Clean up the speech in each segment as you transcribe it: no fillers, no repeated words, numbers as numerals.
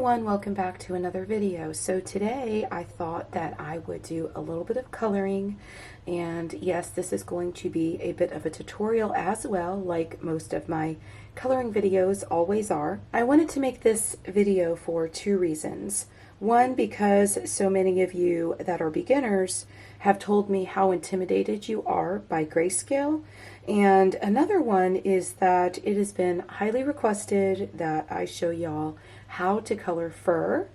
everyone, welcome back to another video. So today I thought that I would do a little bit of coloring, and yes, this is going to be a bit of a tutorial as well, like most of my coloring videos always are. I wanted to make this video for two reasons. One, because so many of you that are beginners have told me how intimidated you are by Grayscale, and another one is that it has been highly requested that I show y'all how to color fur,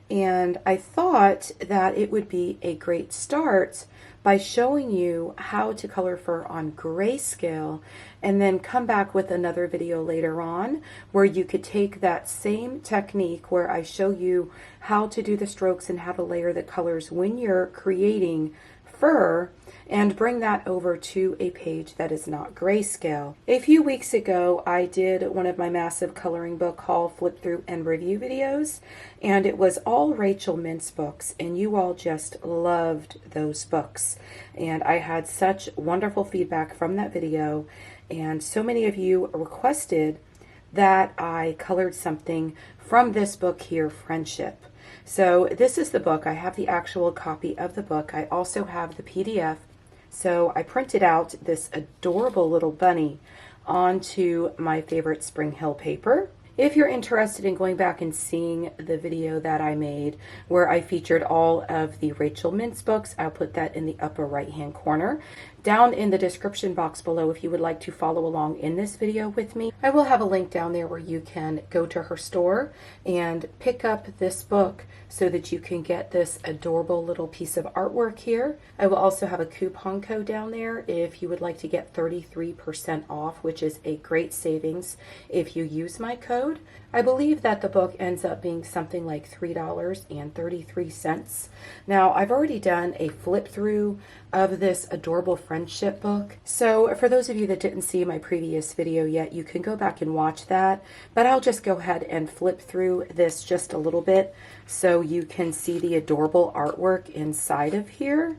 and I thought that it would be a great start by showing you how to color fur on Grayscale, and then come back with another video later on where you could take that same technique where I show you how to do the strokes and how to layer the colors when you're creating fur, and bring that over to a page that is not Grayscale. A few weeks ago I did one of my massive coloring book haul, flip through, and review videos, and it was all Rachel Mintz books, and you all just loved those books, and I had such wonderful feedback from that video, and so many of you requested that I colored something from this book here, Friendship. So this is the book. I have the actual copy of the book. I also have the PDF. So I printed out this adorable little bunny onto my favorite Spring Hill paper. If you're interested in going back and seeing the video that I made where I featured all of the Rachel Mintz books, I'll put that in the upper right hand corner. Down in the description box below, if you would like to follow along in this video with me, I will have a link down there where you can go to her store and pick up this book so that you can get this adorable little piece of artwork here. I will also have a coupon code down there if you would like to get 33% off, which is a great savings if you use my code. I believe that the book ends up being something like $3.33. Now, I've already done a flip through of this adorable friendship book. So for those of you that didn't see my previous video yet, you can go back and watch that, but I'll just go ahead and flip through this just a little bit so you can see the adorable artwork inside of here.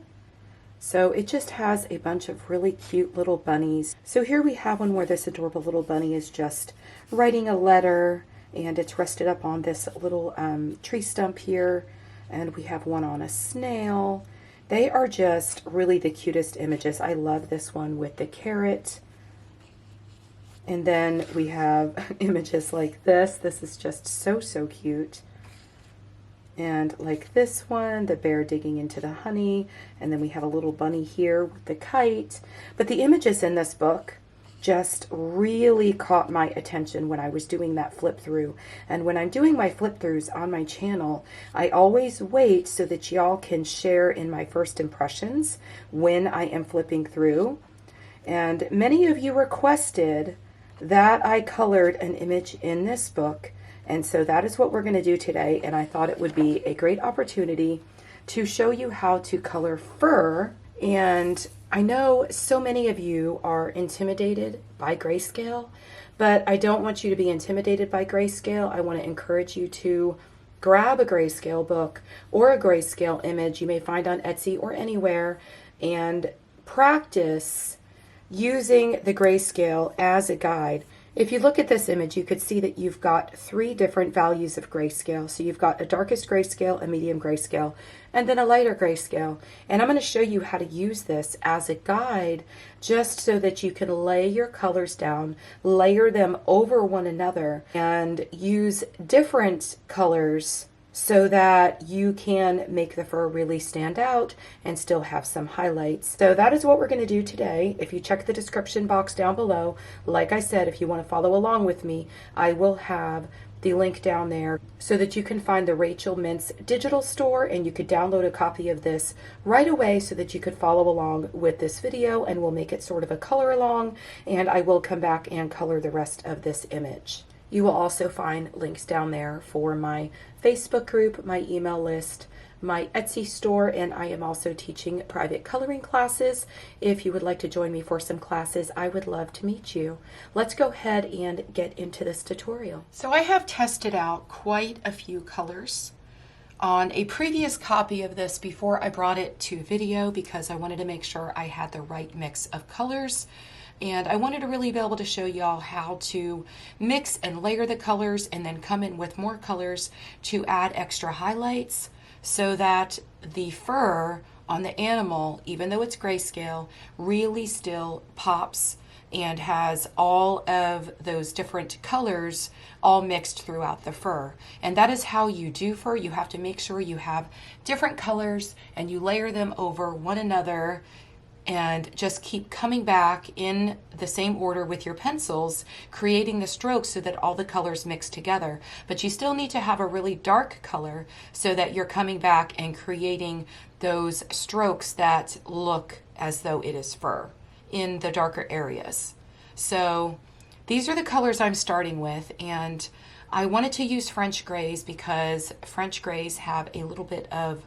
So it just has a bunch of really cute little bunnies. So here we have one where this adorable little bunny is just writing a letter, and it's rested up on this little tree stump here, and we have one on a snail. They are just really the cutest images. I love this one with the carrot. And then we have images like this. This is just so, so cute. And like this one, the bear digging into the honey. And then we have a little bunny here with the kite. But the images in this book just really caught my attention when I was doing that flip through. And when I'm doing my flip throughs on my channel, I always wait so that y'all can share in my first impressions when I am flipping through. And many of you requested that I colored an image in this book, and so that is what we're going to do today. And I thought it would be a great opportunity to show you how to color fur. And I know so many of you are intimidated by Grayscale, but I don't want you to be intimidated by Grayscale. I want to encourage you to grab a Grayscale book or a Grayscale image you may find on Etsy or anywhere, and practice using the Grayscale as a guide. If you look at this image, you could see that you've got three different values of grayscale. So you've got a darkest grayscale, a medium grayscale, and then a lighter grayscale. And I'm going to show you how to use this as a guide just so that you can lay your colors down, layer them over one another, and use different colors so that you can make the fur really stand out and still have some highlights. So that is what we're going to do today. If you check the description box down below, like I said, if you want to follow along with me, I will have the link down there so that you can find the Rachel Mintz digital store, and you could download a copy of this right away so that you could follow along with this video, and we'll make it sort of a color along, and I will come back and color the rest of this image. You will also find links down there for my Facebook group, my email list, my Etsy store, and I am also teaching private coloring classes. If you would like to join me for some classes, I would love to meet you. Let's go ahead and get into this tutorial. So I have tested out quite a few colors on a previous copy of this before I brought it to video because I wanted to make sure I had the right mix of colors. And I wanted to really be able to show y'all how to mix and layer the colors and then come in with more colors to add extra highlights so that the fur on the animal, even though it's grayscale, really still pops and has all of those different colors all mixed throughout the fur. And that is how you do fur. You have to make sure you have different colors and you layer them over one another and just keep coming back in the same order with your pencils, creating the strokes so that all the colors mix together. But you still need to have a really dark color so that you're coming back and creating those strokes that look as though it is fur in the darker areas. So these are the colors I'm starting with, and I wanted to use French grays because French grays have a little bit of,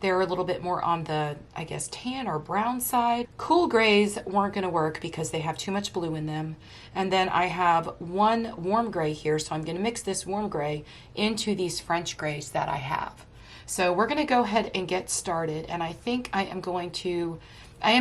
they're a little bit more on the, I guess, tan or brown side. Cool grays weren't going to work because they have too much blue in them. And then I have one warm gray here, so I'm going to mix this warm gray into these French grays that I have. So we're going to go ahead and get started, and I think I am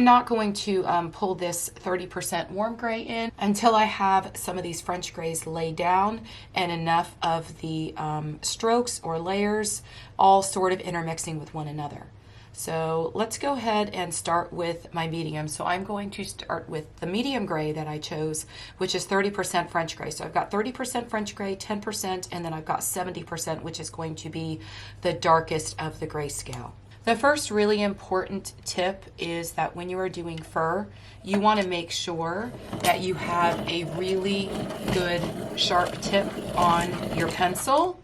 not going to pull this 30% warm gray in until I have some of these French grays laid down and enough of the strokes or layers all sort of intermixing with one another. So let's go ahead and start with my medium. So I'm going to start with the medium gray that I chose, which is 30% French gray. So I've got 30% French gray, 10%, and then I've got 70%, which is going to be the darkest of the grayscale. The first really important tip is that when you are doing fur, you want to make sure that you have a really good sharp tip on your pencil.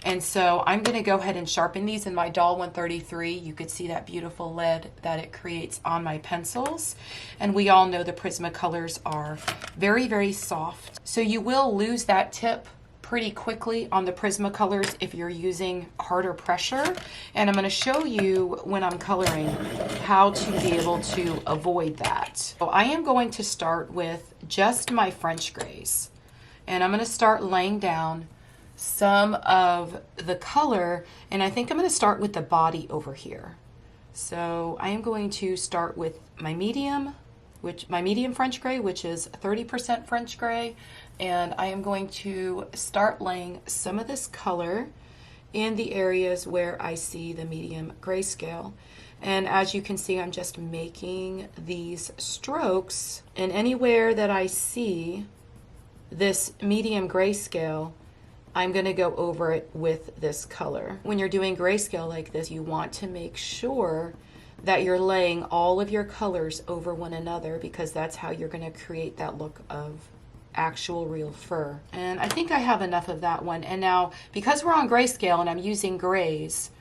And so I'm going to go ahead and sharpen these in my Doll 133. You could see that beautiful lead that it creates on my pencils. And we all know the Prismacolors are very, very soft. So you will lose that tip pretty quickly on the Prismacolors if you're using harder pressure. And I'm going to show you when I'm coloring how to be able to avoid that. So I am going to start with just my French grays. And I'm going to start laying down some of the color, and I think I'm going to start with the body over here. So I am going to start with my medium French gray, which is 30% French gray, and I am going to start laying some of this color in the areas where I see the medium grayscale. And as you can see, I'm just making these strokes, and anywhere that I see this medium grayscale, I'm going to go over it with this color. When you're doing grayscale like this, you want to make sure that you're laying all of your colors over one another, because that's how you're going to create that look of actual real fur. And I think I have enough of that one. And now, because we're on grayscale and I'm using grays,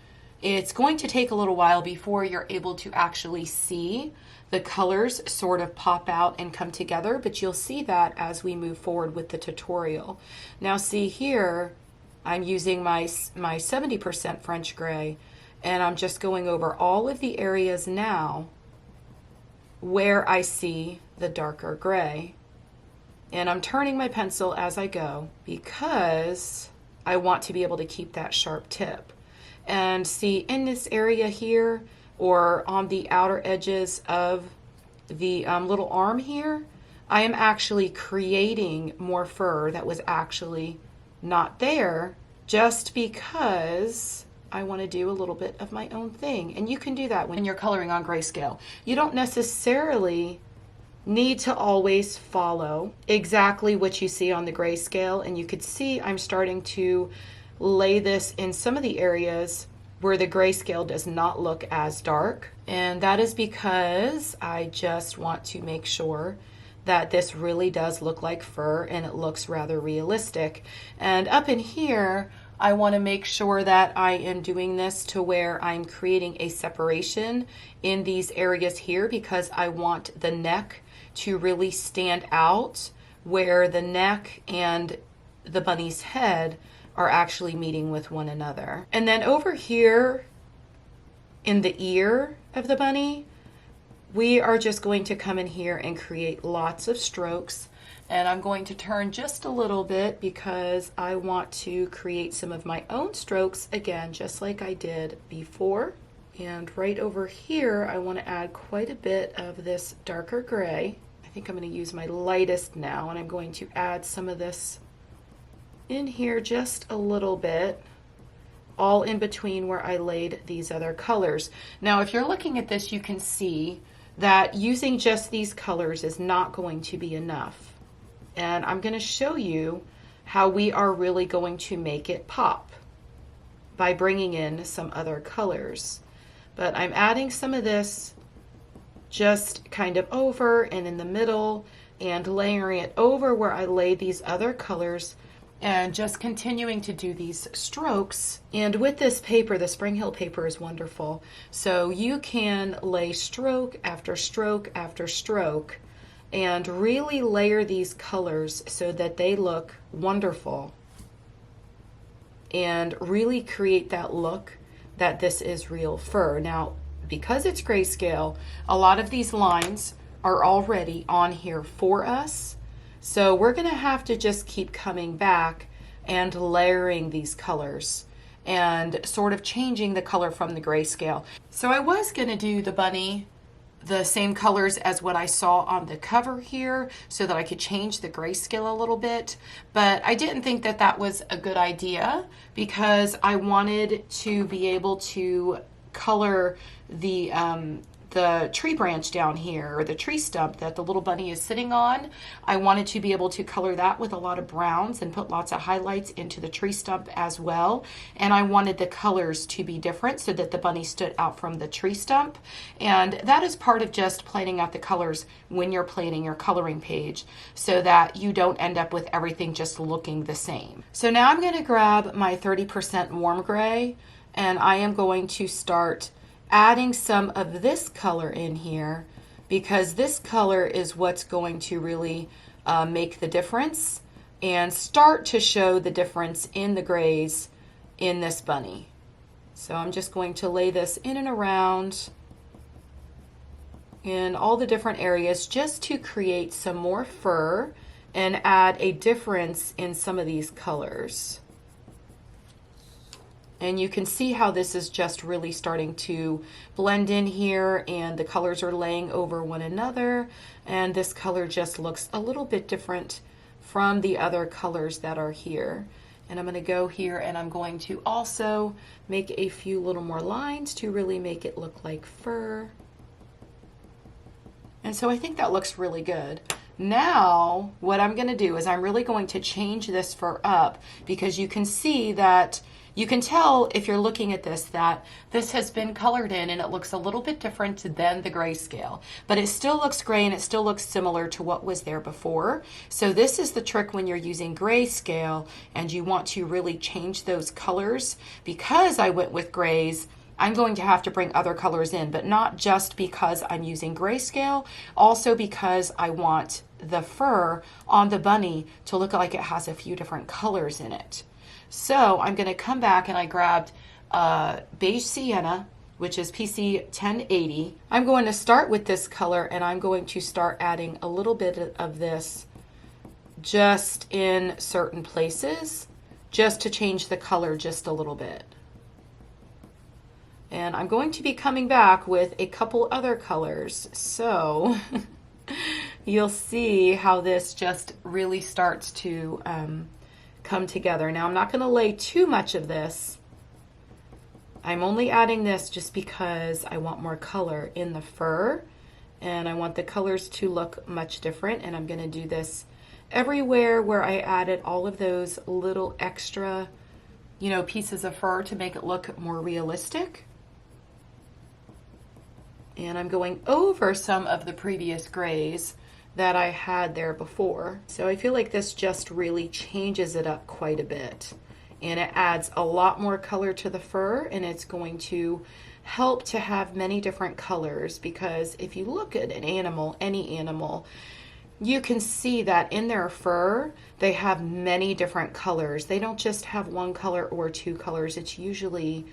it's going to take a little while before you're able to actually see the colors sort of pop out and come together, but you'll see that as we move forward with the tutorial. Now see here, I'm using my 70% French gray, and I'm just going over all of the areas now where I see the darker gray. And I'm turning my pencil as I go because I want to be able to keep that sharp tip. And see, in this area here, or on the outer edges of the little arm here, I am actually creating more fur that was actually not there, just because I want to do a little bit of my own thing. And you can do that when you're coloring on grayscale. You don't necessarily need to always follow exactly what you see on the grayscale, and you could see I'm starting to lay this in some of the areas where the grayscale does not look as dark, and that is because I just want to make sure that this really does look like fur and it looks rather realistic. And up in here, I want to make sure that I am doing this to where I'm creating a separation in these areas here, because I want the neck to really stand out, where the neck and the bunny's head are actually meeting with one another. And then over here in the ear of the bunny, we are just going to come in here and create lots of strokes. And I'm going to turn just a little bit because I want to create some of my own strokes again, just like I did before. And right over here, I want to add quite a bit of this darker gray. I think I'm going to use my lightest now, and I'm going to add some of this in here just a little bit, all in between where I laid these other colors. Now, if you're looking at this, you can see that using just these colors is not going to be enough. And I'm going to show you how we are really going to make it pop by bringing in some other colors. But I'm adding some of this just kind of over and in the middle, and layering it over where I laid these other colors, and just continuing to do these strokes. And with this paper, the Spring Hill paper is wonderful. So you can lay stroke after stroke after stroke and really layer these colors so that they look wonderful and really create that look that this is real fur. Now, because it's grayscale, a lot of these lines are already on here for us. So we're gonna have to just keep coming back and layering these colors and sort of changing the color from the grayscale. So I was gonna do the bunny the same colors as what I saw on the cover here so that I could change the grayscale a little bit, but I didn't think that that was a good idea because I wanted to be able to color the tree branch down here, or the tree stump that the little bunny is sitting on. I wanted to be able to color that with a lot of browns and put lots of highlights into the tree stump as well. And I wanted the colors to be different so that the bunny stood out from the tree stump. And that is part of just planning out the colors when you're planning your coloring page so that you don't end up with everything just looking the same. So now I'm going to grab my 30% warm gray, and I am going to start adding some of this color in here, because this color is what's going to really make the difference and start to show the difference in the grays in this bunny. So I'm just going to lay this in and around in all the different areas just to create some more fur and add a difference in some of these colors. And you can see how this is just really starting to blend in here, and the colors are laying over one another, and this color just looks a little bit different from the other colors that are here. And I'm going to go here and I'm going to also make a few little more lines to really make it look like fur. And so I think that looks really good. Now what I'm going to do is I'm really going to change this fur up, because you can see that you can tell if you're looking at this that this has been colored in and it looks a little bit different than the grayscale, but it still looks gray and it still looks similar to what was there before. So this is the trick when you're using grayscale and you want to really change those colors. Because I went with grays, I'm going to have to bring other colors in, but not just because I'm using grayscale, also because I want the fur on the bunny to look like it has a few different colors in it. So I'm going to come back, and I grabbed beige sienna, which is PC 1080. I'm going to start with this color, and I'm going to start adding a little bit of this just in certain places, just to change the color just a little bit. And I'm going to be coming back with a couple other colors, so you'll see how this just really starts to come together. Now I'm not going to lay too much of this. I'm only adding this just because I want more color in the fur, and I want the colors to look much different. And I'm going to do this everywhere where I added all of those little extra, pieces of fur to make it look more realistic. And I'm going over some of the previous grays that I had there before. So I feel like this just really changes it up quite a bit, and it adds a lot more color to the fur, and it's going to help to have many different colors, because if you look at an animal, any animal, you can see that in their fur they have many different colors. They don't just have one color or two colors. It's usually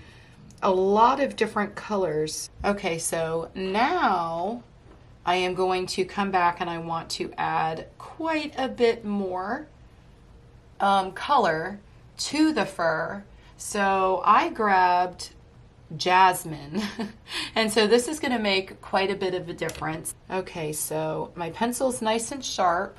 a lot of different colors. Okay, so now I am going to come back and I want to add quite a bit more color to the fur. So I grabbed jasmine. And so this is going to make quite a bit of a difference. Okay, so my pencil's nice and sharp,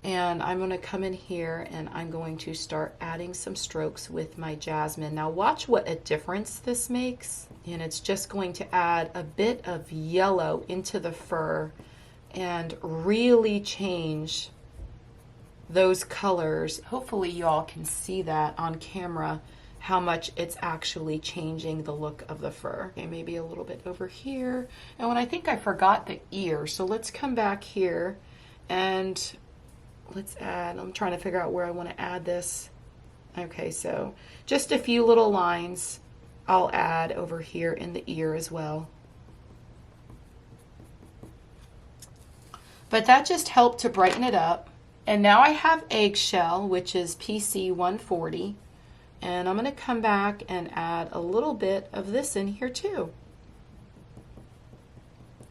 and I'm going to come in here and I'm going to start adding some strokes with my jasmine. Now watch what a difference this makes. And it's just going to add a bit of yellow into the fur and really change those colors. Hopefully you all can see that on camera, how much it's actually changing the look of the fur. Okay, maybe a little bit over here. And when I think I forgot the ear, so let's come back here and let's add, I'm trying to figure out where I want to add this. Okay, so just a few little lines I'll add over here in the ear as well. But that just helped to brighten it up. And now I have eggshell, which is PC 140. And I'm going to come back and add a little bit of this in here too.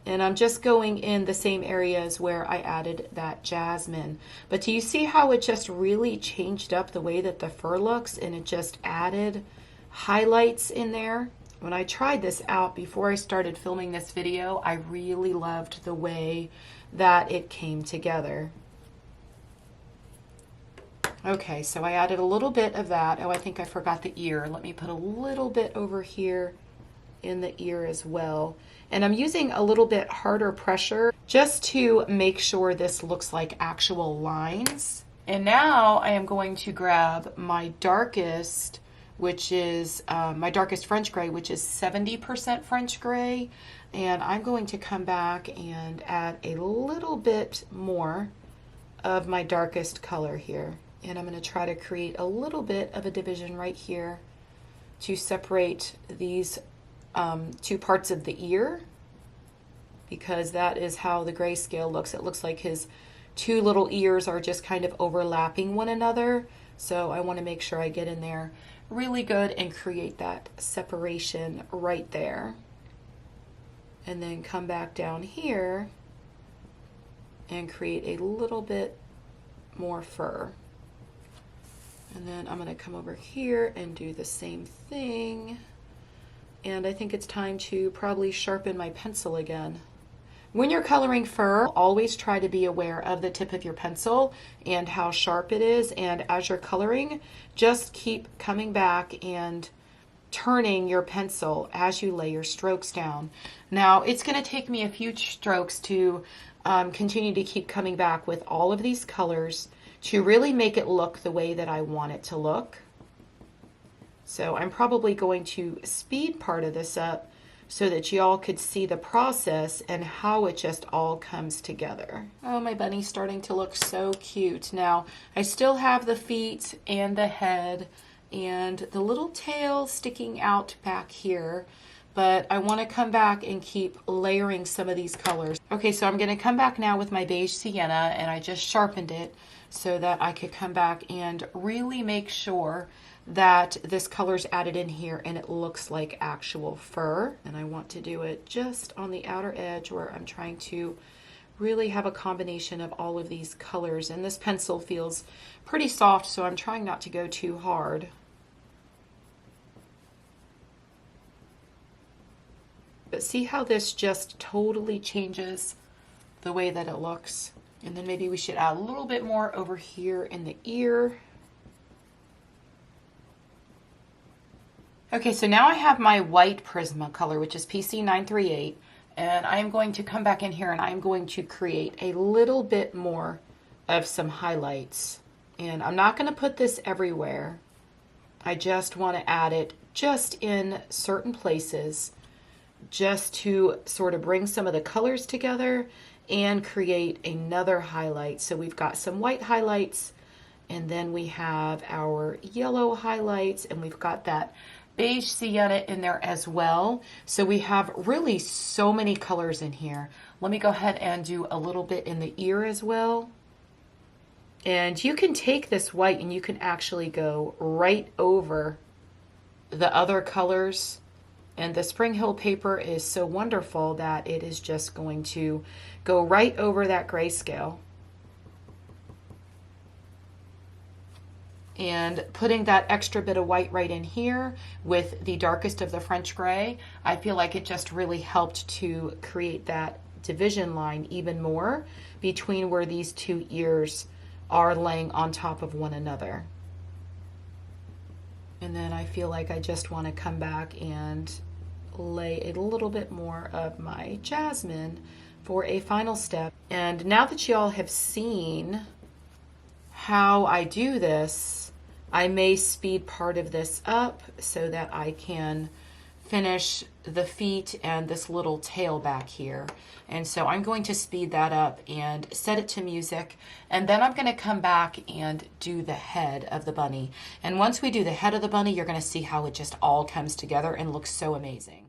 And I'm just going in the same areas where I added that jasmine. But do you see how it just really changed up the way that the fur looks, and it just added highlights in there? When I tried this out before I started filming this video, I really loved the way that it came together. Okay, so I added a little bit of that. Oh, I think I forgot the ear. Let me put a little bit over here in the ear as well. And I'm using a little bit harder pressure just to make sure this looks like actual lines. And now I am going to grab my darkest, which is my darkest French gray, which is 70% French gray. And I'm going to come back and add a little bit more of my darkest color here. And I'm going to try to create a little bit of a division right here to separate these two parts of the ear, because that is how the grayscale looks. It looks like his two little ears are just kind of overlapping one another. So I want to make sure I get in there really good and create that separation right there. And then come back down here and create a little bit more fur. And then I'm going to come over here and do the same thing. And I think it's time to probably sharpen my pencil again. When you're coloring fur, always try to be aware of the tip of your pencil and how sharp it is. And as you're coloring, just keep coming back and turning your pencil as you lay your strokes down. Now, it's going to take me a few strokes to continue to keep coming back with all of these colors to really make it look the way that I want it to look. So I'm probably going to speed part of this up so that y'all could see the process and how it just all comes together. Oh, my bunny's starting to look so cute. Now, I still have the feet and the head and the little tail sticking out back here, but I want to come back and keep layering some of these colors. Okay, so I'm going to come back now with my beige sienna, and I just sharpened it so that I could come back and really make sure that this color's added in here and it looks like actual fur. And I want to do it just on the outer edge where I'm trying to really have a combination of all of these colors. And this pencil feels pretty soft, so I'm trying not to go too hard. But see how this just totally changes the way that it looks? And then maybe we should add a little bit more over here in the ear. Okay, so now I have my white Prismacolor, which is PC 938, and I'm going to come back in here and I'm going to create a little bit more of some highlights. And I'm not going to put this everywhere. I just want to add it just in certain places, just to sort of bring some of the colors together and create another highlight. So we've got some white highlights, and then we have our yellow highlights, and we've got that beige sienna in there as well. So we have really so many colors in here. Let me go ahead and do a little bit in the ear as well. And you can take this white and you can actually go right over the other colors. And the Spring Hill paper is so wonderful that it is just going to go right over that grayscale. and putting that extra bit of white right in here with the darkest of the French gray, I feel like it just really helped to create that division line even more between where these two ears are laying on top of one another. And then I feel like I just want to come back and lay a little bit more of my jasmine for a final step. And now that you all have seen how I do this, I may speed part of this up so that I can finish the feet and this little tail back here. And so I'm going to speed that up and set it to music, and then I'm going to come back and do the head of the bunny. And once we do the head of the bunny, you're going to see how it just all comes together and looks so amazing.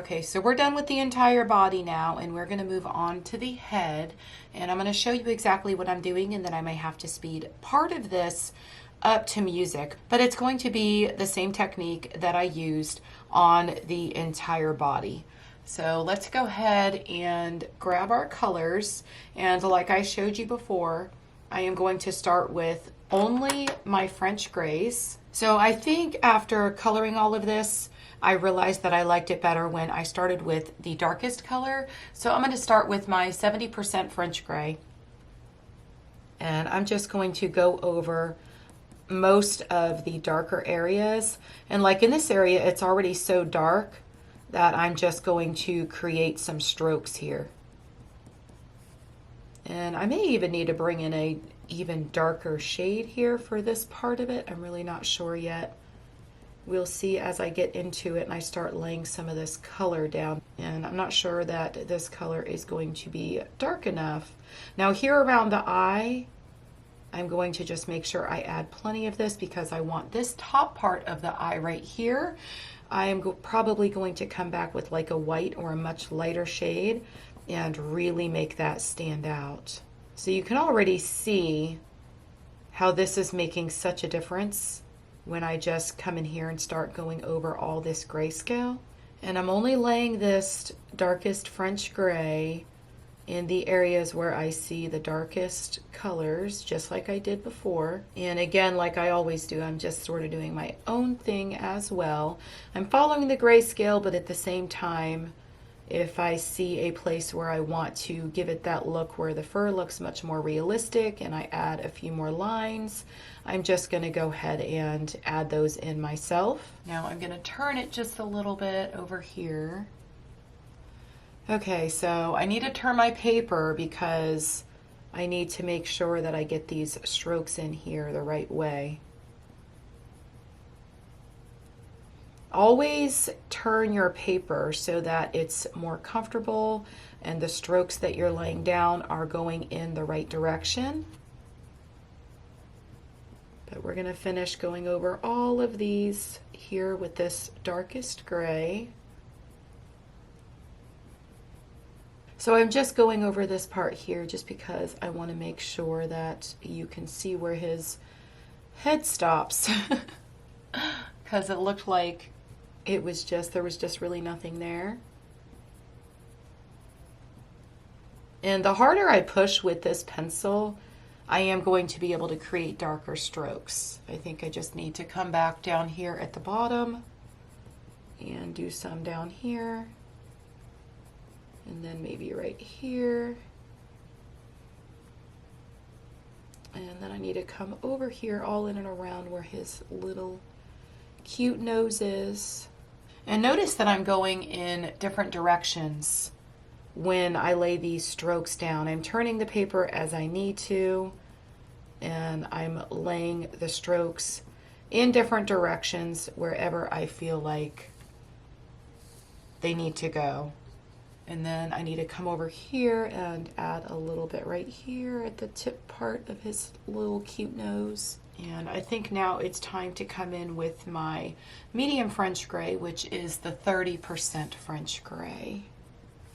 Okay, so we're done with the entire body now, and we're going to move on to the head, and I'm going to show you exactly what I'm doing, and then I may have to speed part of this up to music, but it's going to be the same technique that I used on the entire body. So let's go ahead and grab our colors, and like I showed you before, I am going to start with only my French grays. So I think after coloring all of this, I realized that I liked it better when I started with the darkest color. So I'm going to start with my 70% French gray. And I'm just going to go over most of the darker areas. And like in this area, it's already so dark that I'm just going to create some strokes here. And I may even need to bring in a even darker shade here for this part of it. I'm really not sure yet. We'll see as I get into it and I start laying some of this color down. And I'm not sure that this color is going to be dark enough. Now here around the eye, I'm going to just make sure I add plenty of this because I want this top part of the eye right here. I am probably going to come back with like a white or a much lighter shade and really make that stand out. So you can already see how this is making such a difference when I just come in here and start going over all this grayscale. And I'm only laying this darkest French gray in the areas where I see the darkest colors, just like I did before. And again, like I always do, I'm just sort of doing my own thing as well. I'm following the grayscale, but at the same time, If I see a place where I want to give it that look where the fur looks much more realistic and I add a few more lines, I'm just going to go ahead and add those in myself. Now I'm going to turn it just a little bit over here. Okay, so I need to turn my paper because I need to make sure that I get these strokes in here the right way. Always turn your paper so that it's more comfortable and the strokes that you're laying down are going in the right direction. But we're going to finish going over all of these here with this darkest gray. So I'm just going over this part here just because I want to make sure that you can see where his head stops. Because it looked like there was just really nothing there. And the harder I push with this pencil, I am going to be able to create darker strokes. I think I just need to come back down here at the bottom and do some down here. And then maybe right here. And then I need to come over here all in and around where his little cute nose is. And notice that I'm going in different directions when I lay these strokes down. I'm turning the paper as I need to, and I'm laying the strokes in different directions wherever I feel like they need to go. And then I need to come over here and add a little bit right here at the tip part of his little cute nose. And I think now it's time to come in with my medium French gray, which is the 30% French gray.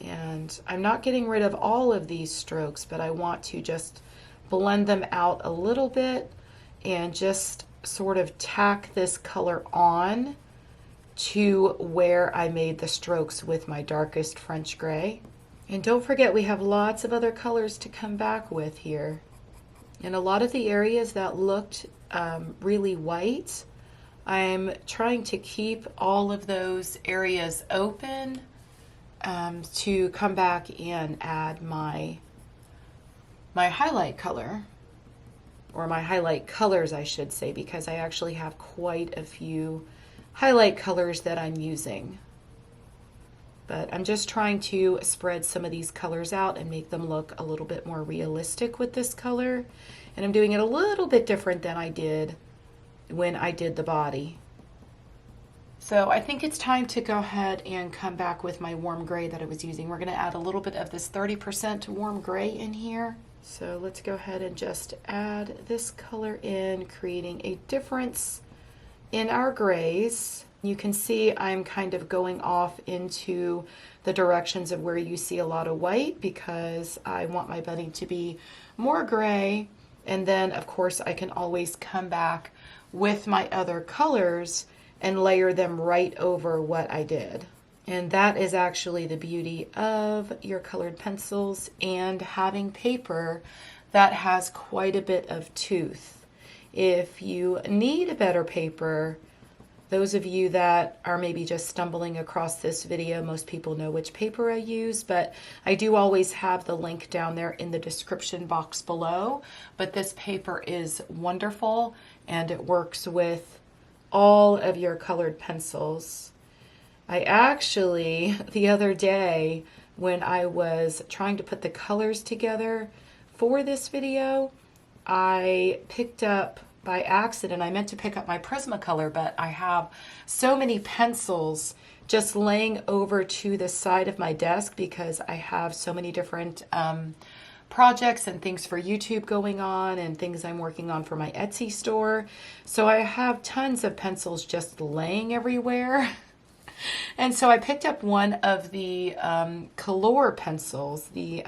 And I'm not getting rid of all of these strokes, but I want to just blend them out a little bit and just sort of tack this color on to where I made the strokes with my darkest French gray. And don't forget, we have lots of other colors to come back with here. And a lot of the areas that looked really white, I'm trying to keep all of those areas open to come back and add my highlight color, or my highlight colors I should say, because I actually have quite a few highlight colors that I'm using. But I'm just trying to spread some of these colors out and make them look a little bit more realistic with this color. And I'm doing it a little bit different than I did when I did the body. So I think it's time to go ahead and come back with my warm gray that I was using. We're going to add a little bit of this 30% warm gray in here. So let's go ahead and just add this color in, creating a difference in our grays. You can see I'm kind of going off into the directions of where you see a lot of white because I want my bunny to be more gray. And then of course I can always come back with my other colors and layer them right over what I did. And that is actually the beauty of your colored pencils and having paper that has quite a bit of tooth. If you need a better paper, those of you that are maybe just stumbling across this video, most people know which paper I use, but I do always have the link down there in the description box below. But this paper is wonderful and it works with all of your colored pencils. I actually, the other day, when I was trying to put the colors together for this video, I picked up by accident, I meant to pick up my Prismacolor, but I have so many pencils just laying over to the side of my desk because I have so many different projects and things for YouTube going on and things I'm working on for my Etsy store. So I have tons of pencils just laying everywhere. And so I picked up one of the Color pencils, the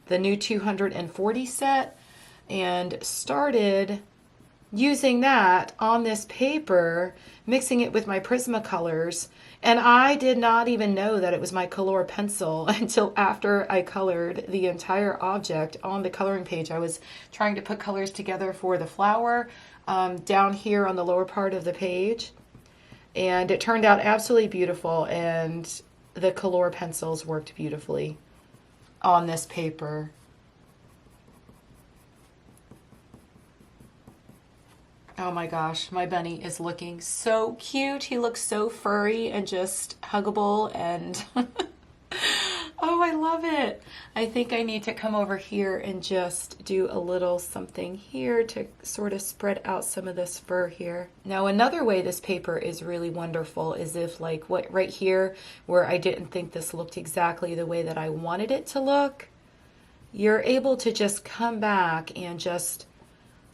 new 240 set, and started using that on this paper, mixing it with my Prismacolors, and I did not even know that it was my Color pencil until after I colored the entire object on the coloring page. I was trying to put colors together for the flower down here on the lower part of the page, and it turned out absolutely beautiful. And the color pencils worked beautifully on this paper. Oh my gosh, my bunny is looking so cute. He looks so furry and just huggable and oh, I love it. I think I need to come over here and just do a little something here to sort of spread out some of this fur here. Now, another way this paper is really wonderful is if like what right here where I didn't think this looked exactly the way that I wanted it to look, you're able to just come back and just,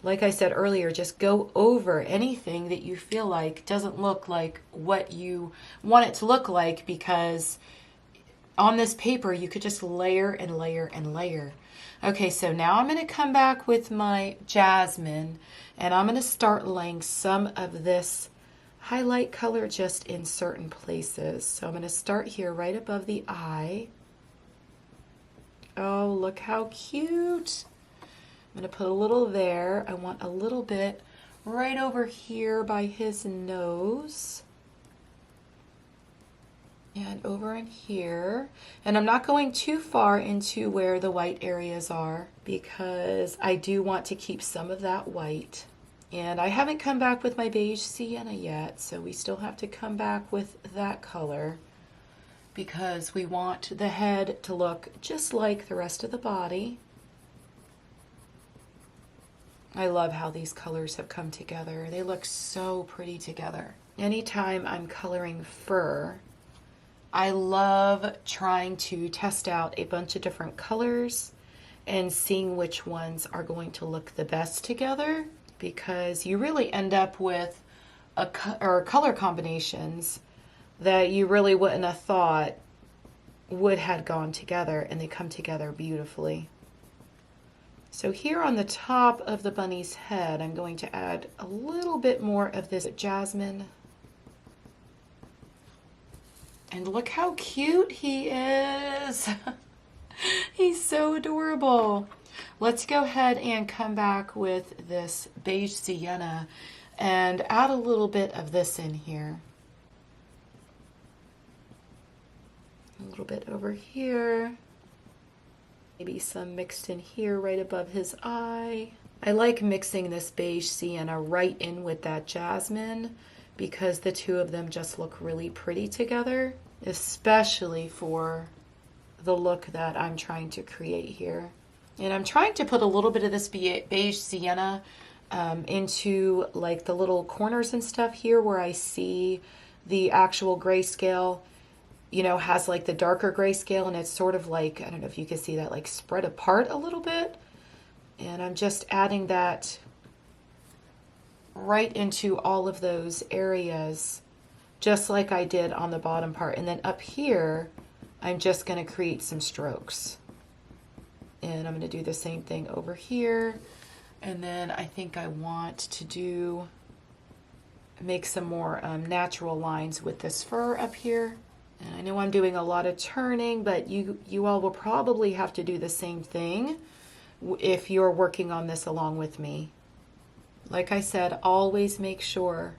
like I said earlier, just go over anything that you feel like doesn't look like what you want it to look like, because on this paper you could just layer and layer and layer. Okay, so now I'm going to come back with my jasmine and I'm going to start laying some of this highlight color just in certain places. So I'm going to start here right above the eye. Oh, look how cute. I'm going to put a little there. I want a little bit right over here by his nose. And over in here. And I'm not going too far into where the white areas are because I do want to keep some of that white. And I haven't come back with my beige sienna yet, so we still have to come back with that color because we want the head to look just like the rest of the body. I love how these colors have come together. They look so pretty together. Anytime I'm coloring fur, I love trying to test out a bunch of different colors and seeing which ones are going to look the best together, because you really end up with color combinations that you really wouldn't have thought would have gone together, and they come together beautifully. So here on the top of the bunny's head, I'm going to add a little bit more of this jasmine. And look how cute he is. He's so adorable. Let's go ahead and come back with this beige sienna and add a little bit of this in here. A little bit over here. Maybe some mixed in here right above his eye. I like mixing this beige sienna right in with that jasmine because the two of them just look really pretty together, especially for the look that I'm trying to create here. And I'm trying to put a little bit of this beige sienna into like the little corners and stuff here where I see the actual grayscale, you know, has like the darker grayscale, and it's sort of like, I don't know if you can see that, like spread apart a little bit. And I'm just adding that right into all of those areas, just like I did on the bottom part. And then up here, I'm just going to create some strokes. And I'm going to do the same thing over here. And then I think I want to make some more natural lines with this fur up here. And I know I'm doing a lot of turning, but you all will probably have to do the same thing if you're working on this along with me. Like I said, always make sure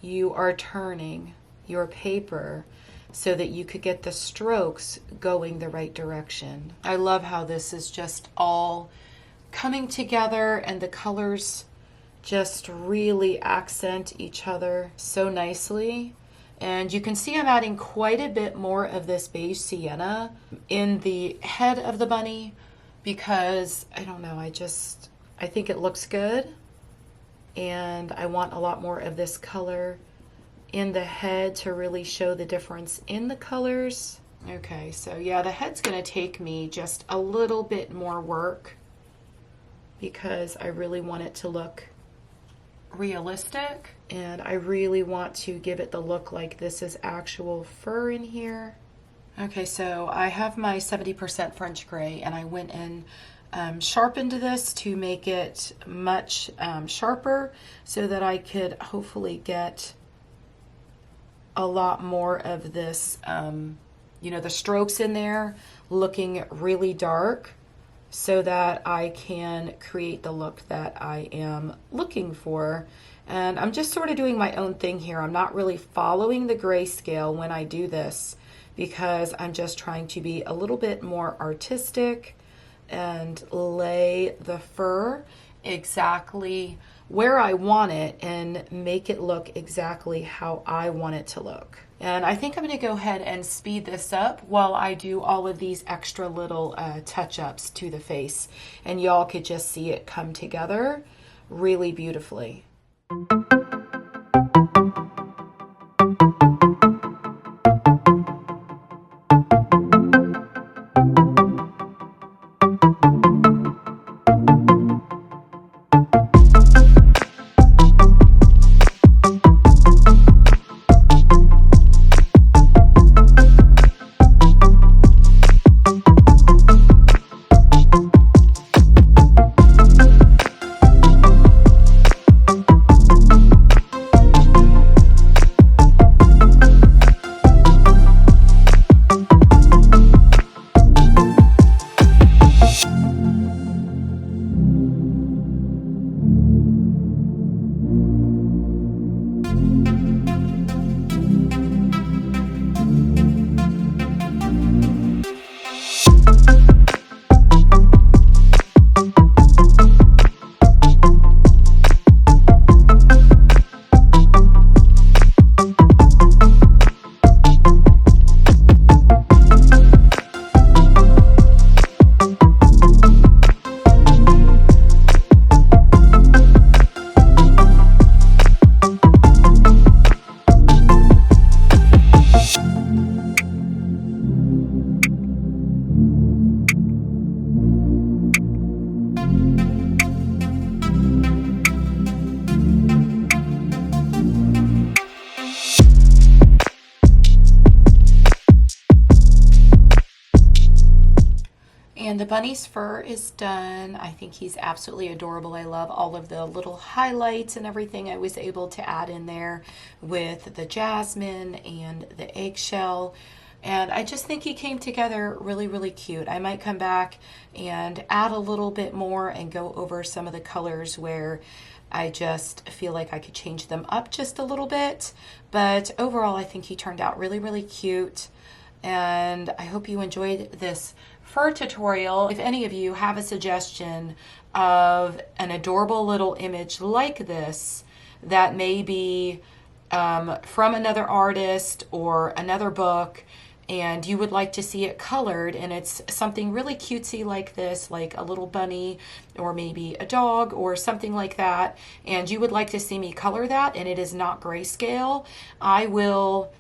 you are turning your paper so that you could get the strokes going the right direction. I love how this is just all coming together and the colors just really accent each other so nicely. And you can see I'm adding quite a bit more of this beige sienna in the head of the bunny because, I don't know, I think it looks good. And I want a lot more of this color in the head to really show the difference in the colors. Okay, so yeah, the head's gonna take me just a little bit more work because I really want it to look realistic, and I really want to give it the look like this is actual fur in here. Okay, so I have my 70% French gray, and I went and sharpened this to make it much sharper so that I could hopefully get a lot more of this, you know, the strokes in there looking really dark so that I can create the look that I am looking for. And I'm just sort of doing my own thing here. I'm not really following the grayscale when I do this because I'm just trying to be a little bit more artistic and lay the fur exactly where I want it and make it look exactly how I want it to look. And I think I'm going to go ahead and speed this up while I do all of these extra little touch-ups to the face, and y'all could just see it come together really beautifully. And the bunny's fur is done. I think he's absolutely adorable. I love all of the little highlights and everything I was able to add in there with the jasmine and the eggshell. And I just think he came together really, really cute. I might come back and add a little bit more and go over some of the colors where I just feel like I could change them up just a little bit. But overall, I think he turned out really, really cute. And I hope you enjoyed this fur tutorial. If any of you have a suggestion of an adorable little image like this that may be from another artist or another book, and you would like to see it colored, and it's something really cutesy like this, like a little bunny or maybe a dog or something like that, and you would like to see me color that and it is not grayscale, I will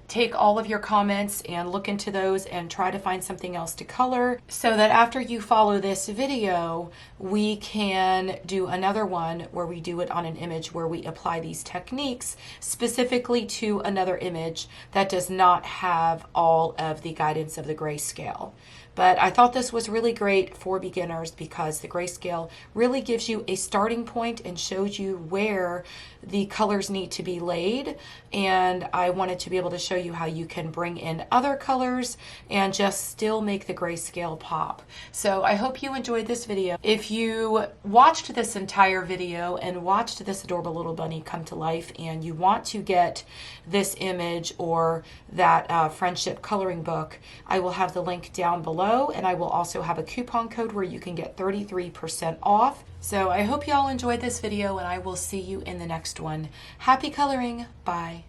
take all of your comments and look into those and try to find something else to color, so that after you follow this video, we can do another one where we do it on an image where we apply these techniques specifically to another image that does not have all of the guidance of the grayscale. But I thought this was really great for beginners because the grayscale really gives you a starting point and shows you where the colors need to be laid. And I wanted to be able to show you how you can bring in other colors and just still make the grayscale pop. So I hope you enjoyed this video. If you watched this entire video and watched this adorable little bunny come to life and you want to get this image or that friendship coloring book, I will have the link down below, and I will also have a coupon code where you can get 33% off. So I hope you all enjoyed this video, and I will see you in the next one. Happy coloring. Bye.